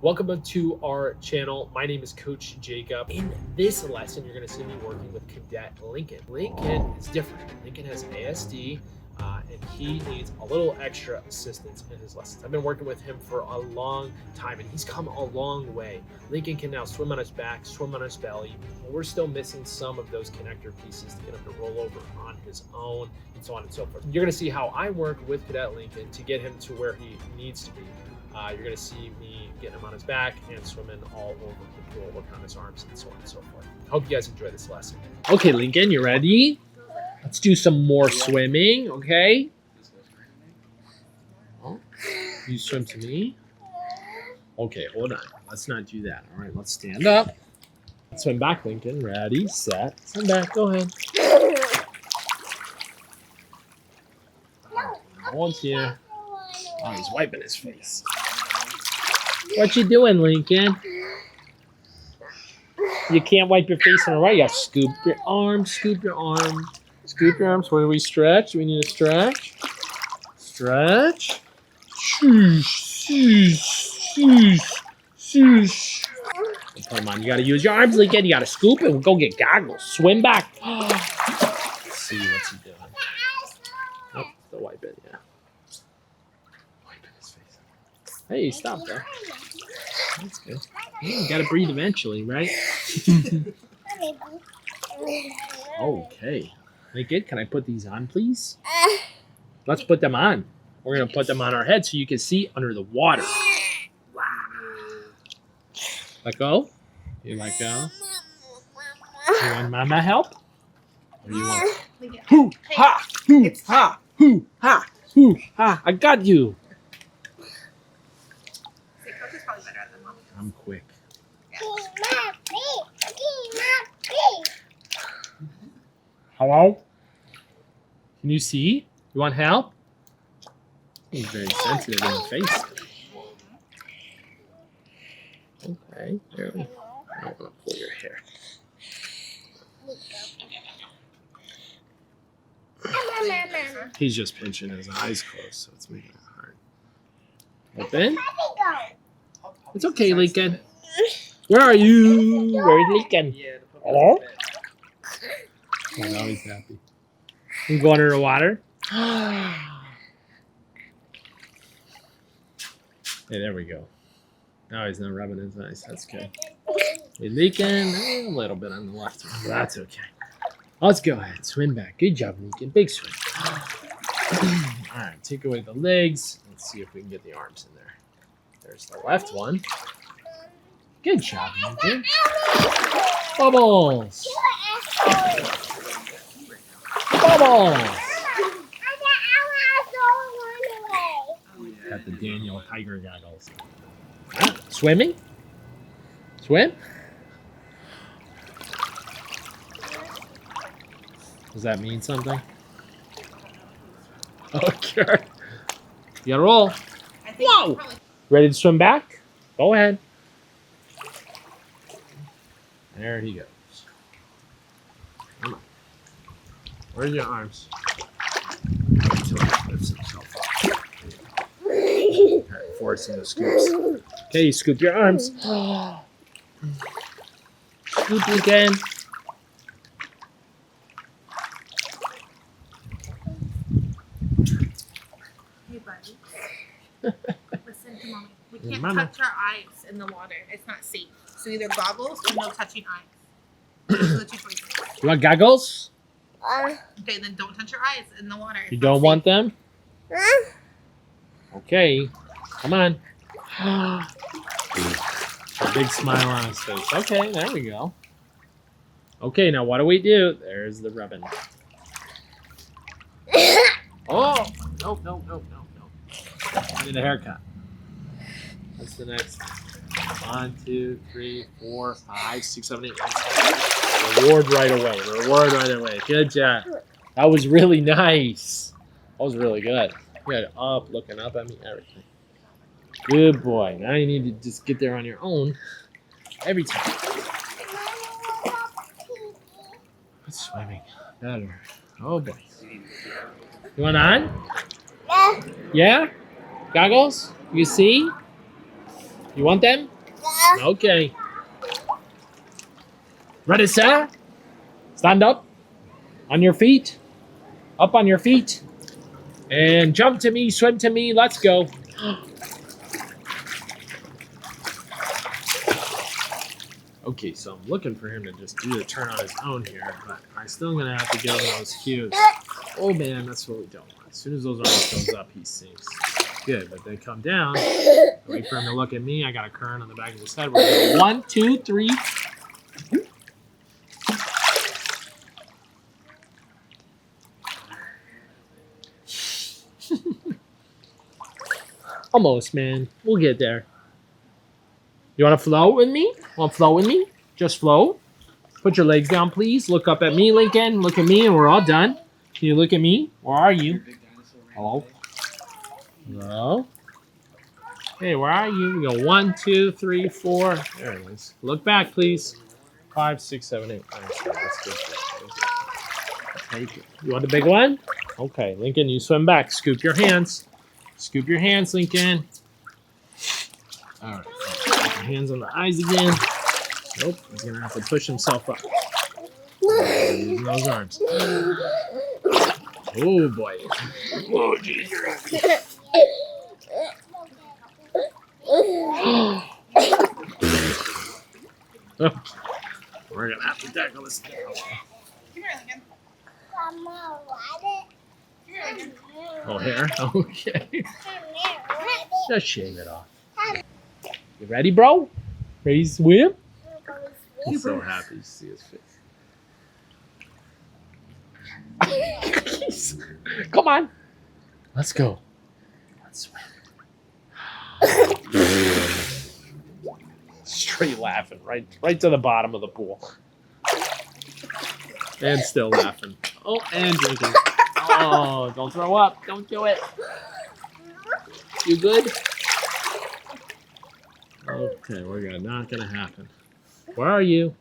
Welcome to our channel. My name is Coach Jacob. In this lesson, you're going to see me working with Cadet Lincoln. Lincoln is different. Lincoln has ASD, and he needs a little extra assistance in his lessons. I've been working with him for a long time, and he's come a long way. Lincoln can now swim on his back, swim on his belly, but we're still missing some of those connector pieces to get him to roll over on his own, and so on and so forth. You're going to see how I work with Cadet Lincoln to get him to where he needs to be. You're going to see me getting him on his back and swimming all over the pool, working on his arms and so on and so forth. Hope you guys enjoy this lesson. Okay, Lincoln, you ready? Let's do some more swimming, okay? Oh, you swim to me? Okay, hold on. Let's not do that. All right, let's stand up. Swim back, Lincoln. Ready, set, swim back. Go ahead. No one's here. Oh, he's wiping his face. What you doing, Lincoln? You can't wipe your face on the right. You gotta scoop your arm, scoop your arm. Scoop your arms. Where do we stretch? Do we need to stretch? Stretch. Shoosh, shoosh, shoosh, shoosh. Come on, you gotta use your arms, Lincoln. You gotta scoop it. We'll go get goggles. Swim back. Let's see what's he doing. Oh, still wiping, yeah. Wiping his face. Hey, stop there. That's good. Yeah, you gotta breathe eventually, right? Okay. Lincoln, can I put these on, please? Let's put them on. We're gonna put them on our head so you can see under the water. Wow. Let go. You let go. You want Mama help? Or you want? Hoo ha! Hoo ha! Hoo ha! Hoo ha! I got you. I'm quick. Hello? Can you see? You want help? He's very sensitive in the face. Okay, there we go. I don't want to pull your hair. He's just pinching his eyes closed, so it's making it hard. Open. It's okay, Lincoln. Where are you? Where's Lincoln? Hello? Oh, now he's happy. You go under the water? Hey, there we go. Now he's not rubbing his eyes. That's good. Hey, Lincoln, a little bit on the left one, but that's okay. Let's go ahead. Swim back. Good job, Lincoln. Big swim. All right, take away the legs. Let's see if we can get the arms in there. There's the left one. Good job, Lincoln. Bubbles. Bubbles. Got the Daniel Tiger goggles. Swimming? Swim? Does that mean something? Okay. You gotta roll. Whoa! Ready to swim back? Go ahead. There he goes. Come on. Where's your arms? Until he lifts himself up. All right, forcing the scoops. Okay, you scoop your arms. Scoop again. Hey, buddy. Listen to mommy. We can't touch our eyes in the water. It's not safe. So either goggles or no touching eyes. Those are the two choices. You want goggles? Okay, then don't touch your eyes in the water. You don't want them? Okay. Come on. A big smile on his face. Okay, there we go. Okay, now what do we do? There's the rubbing. Oh! No. I need a haircut. What's the next? 1, 2, 3, 4, 5, 6, 7, 8. Reward right away. Good job. That was really nice. That was really good. You had up, looking up at me, everything. Good boy. Now you need to just get there on your own every time. What's swimming? Better. Oh boy. You want on? Yeah? Goggles? You see? You want them? Okay. Ready, sir? Stand up. On your feet. Up on your feet. And jump to me, swim to me. Let's go. Okay, so I'm looking for him to just do the turn on his own here, but I'm still gonna have to give him those cues. Oh man, that's what we don't want. As soon as those arms goes up, he sinks. Good, but they come down. Wait for him to look at me. I got a current on the back of his head. We're going 1, 2, 3. Almost, man. We'll get there. You want to float with me? Want to float with me? Just float. Put your legs down, please. Look up at me, Lincoln. Look at me, and we're all done. Can you look at me? Where are you? Hello? Hello? Hey, where are you? We go 1, 2, 3, 4. There it is. Look back, please. 5, 6, 7, 8. That's good. Thank you. You want the big one? Okay, Lincoln, you swim back. Scoop your hands. Scoop your hands, Lincoln. All right. Put your hands on the eyes again. Nope. He's going to have to push himself up. Using those arms. Oh, boy. Oh, geez. We're going to have to tackle this. Come here, Lincoln. Oh, hair? Okay. Just shave it off. You ready, bro? Ready to swim? He's so happy to see his face. Come on. Let's go. Let's swim. Straight laughing. Right to the bottom of the pool. And still laughing. Oh, and drinking. Oh, don't throw up. Don't do it. You good? Okay, not gonna happen. Where are you?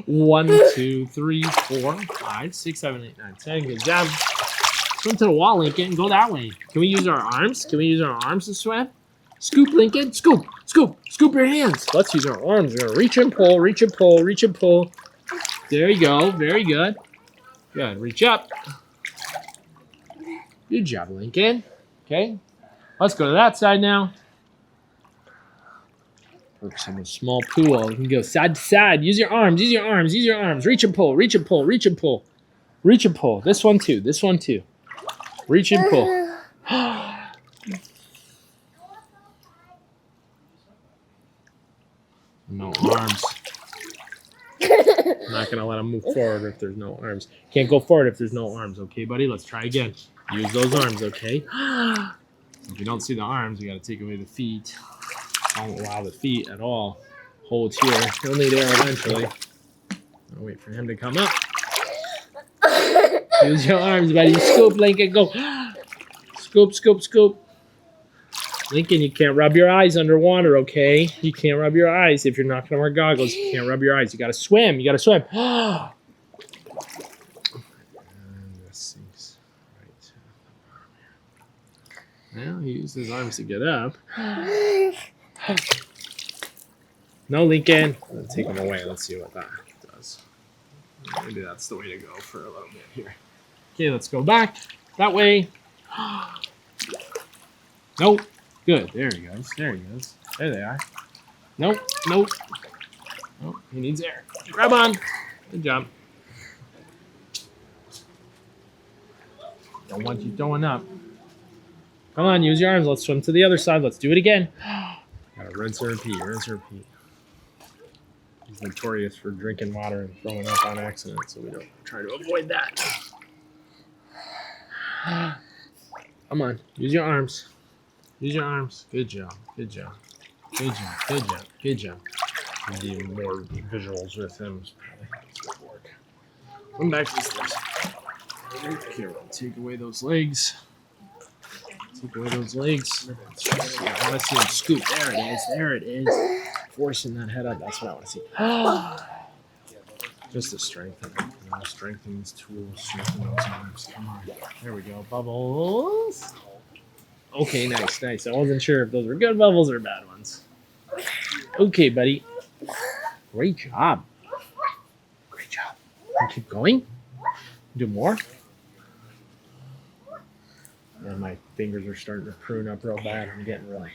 1, 2, 3, 4, 5, 6, 7, 8, 9, 10. Good job. Swim to the wall, Lincoln. Go that way. Can we use our arms? Can we use our arms to swim? Scoop, Lincoln. Scoop. Scoop. Scoop your hands. Let's use our arms. We're gonna reach and pull, reach and pull, reach and pull. There you go. Very good. Good. Reach up. Good job, Lincoln. Okay. Let's go to that side now. Focus on a small pool. You can go side to side. Use your arms. Use your arms. Use your arms. Reach and pull. Reach and pull. Reach and pull. Reach and pull. This one too. This one too. Reach and pull. No arms. I'm not going to let him move forward if there's no arms. Can't go forward if there's no arms. Okay, buddy? Let's try again. Use those arms, okay? If you don't see the arms, you got to take away the feet. Don't allow the feet at all. Hold here. He'll need air eventually. I'll wait for him to come up. Use your arms, buddy. Scoop, Lincoln. Go. Scoop, scoop, scoop. Lincoln, you can't rub your eyes underwater, okay? You can't rub your eyes if you're not going to wear goggles. You can't rub your eyes. You got to swim. You got to swim. And this sinks right. Well, he used his arms to get up. No, Lincoln. Let's take him away. Let's see what that does. Maybe that's the way to go for a little bit here. Okay, let's go back. That way. Nope. Good. There he goes. There he goes. There they are. Nope. Nope. Nope. He needs air. Grab on. Good job. Don't want you throwing up. Come on, use your arms. Let's swim to the other side. Let's do it again. Gotta rinse and repeat. Rinse and repeat. He's notorious for drinking water and throwing up on accident, so we don't try to avoid that. Come on. Use your arms. Use your arms. Good job. Good job. Good job. Good job. Good job. Need more visuals with him. Come back to this legs. Okay, we'll take away those legs. Take away those legs. I want to see him scoop. There it is. There it is. Forcing that head up. That's what I want to see. Just to strengthen it. You know, strengthen these tools. Strengthen those arms. Come on. There we go. Bubbles. Okay, nice, nice. I wasn't sure if those were good bubbles or bad ones. Okay, buddy. Great job. Great job. And keep going. Do more. And my fingers are starting to prune up real bad. I'm getting really.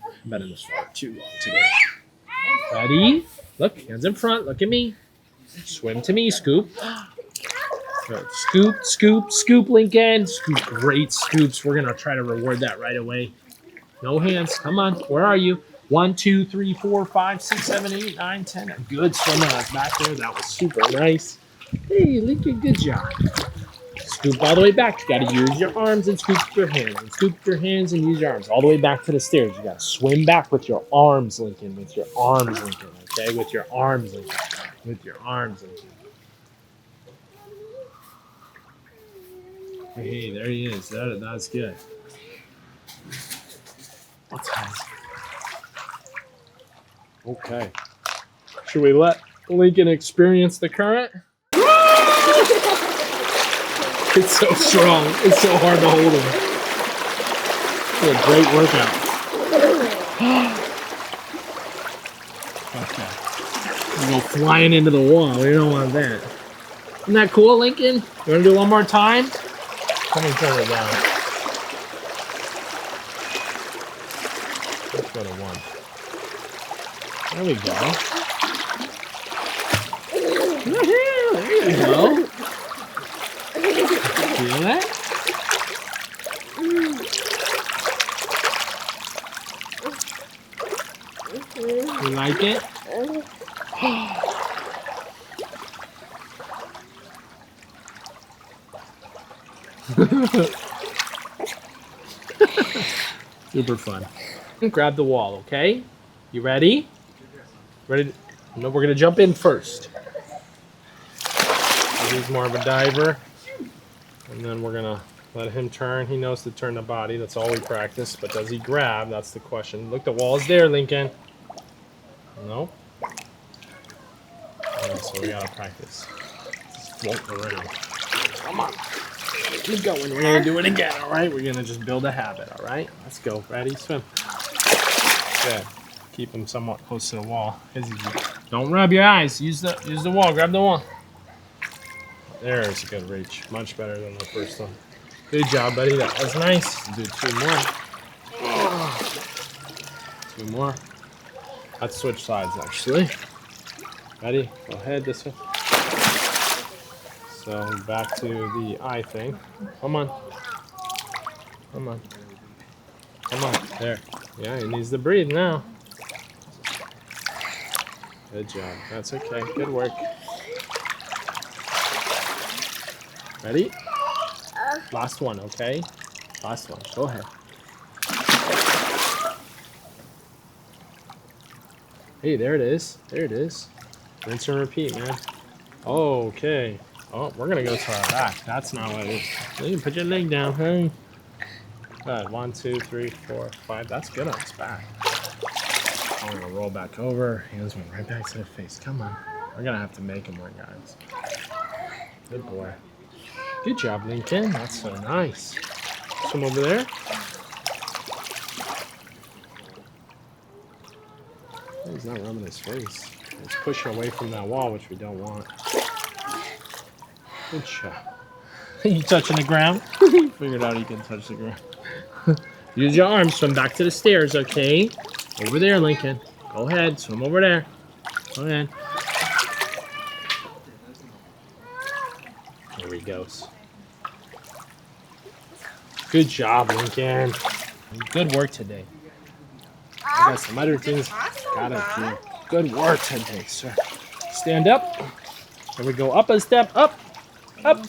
I've been in this water too long today. Ready? Look, hands in front. Look at me. Swim to me. Scoop. Good. Scoop, scoop, scoop, Lincoln. Scoop. Great scoops. We're gonna try to reward that right away. No hands. Come on. Where are you? 1, 2, 3, 4, 5, 6, 7, 8, 9, 10. Good swimmer back there. That was super nice. Hey, Lincoln, good job. Scoop all the way back. You got to use your arms and scoop your hands. And scoop your hands and use your arms. All the way back to the stairs. You got to swim back with your arms, Lincoln. With your arms, Lincoln. Okay? With your arms, Lincoln. With your arms, Lincoln. Hey, there he is. That's good. That's nice. Okay. Should we let Lincoln experience the current? It's so strong. It's so hard to hold him. It's a great workout. Okay. You go flying into the wall. We don't want that. Isn't that cool, Lincoln? You want to do it one more time? Let me turn it down. Let's go to 1. There we go. Woohoo! There you go. Feel that? You like it? Super fun. Grab the wall, okay? You ready? Ready? No, we're gonna jump in first. He's more of a diver. And then we're gonna let him turn. He knows to turn the body. That's all we practice. But does he grab? That's the question. Look, the wall is there, Lincoln. No. Yeah, so we gotta practice. Just float around. Come on. Keep going. We're gonna do it again. All right. We're gonna just build a habit. All right. Let's go. Ready? Swim. Good. Keep him somewhat close to the wall. Don't rub your eyes. Use the wall. Grab the wall. There's a good reach. Much better than the first one. Good job, buddy. That was nice. Do 2 more. 2 more. Let's switch sides, actually. Ready? Go ahead this way. So back to the eye thing. Come on. Come on. Come on. There. Yeah, he needs to breathe now. Good job. That's okay. Good work. Ready? Last one, okay? Last one. Go ahead. Hey, there it is. There it is. Rinse and repeat, man. Okay. Oh, we're gonna go to our back. That's not what it is. You can put your leg down, hey. Good. 1, 2, 3, 4, 5. That's good on his back. I'm gonna roll back over. Hands went right back to the face. Come on. We're gonna have to make him work, guys. Good boy. Good job, Lincoln. That's so nice. Come over there. He's not rubbing his face. He's pushing away from that wall, which we don't want. Good job. You touching the ground? Figured out he can touch the ground. Use your arms. Swim back to the stairs, okay? Over there, Lincoln. Go ahead. Swim over there. Go ahead. There he goes. Good job, Lincoln. Good work today. I got some other things gotta do. Good work today, sir. Stand up. And we go up a step. Up. Up.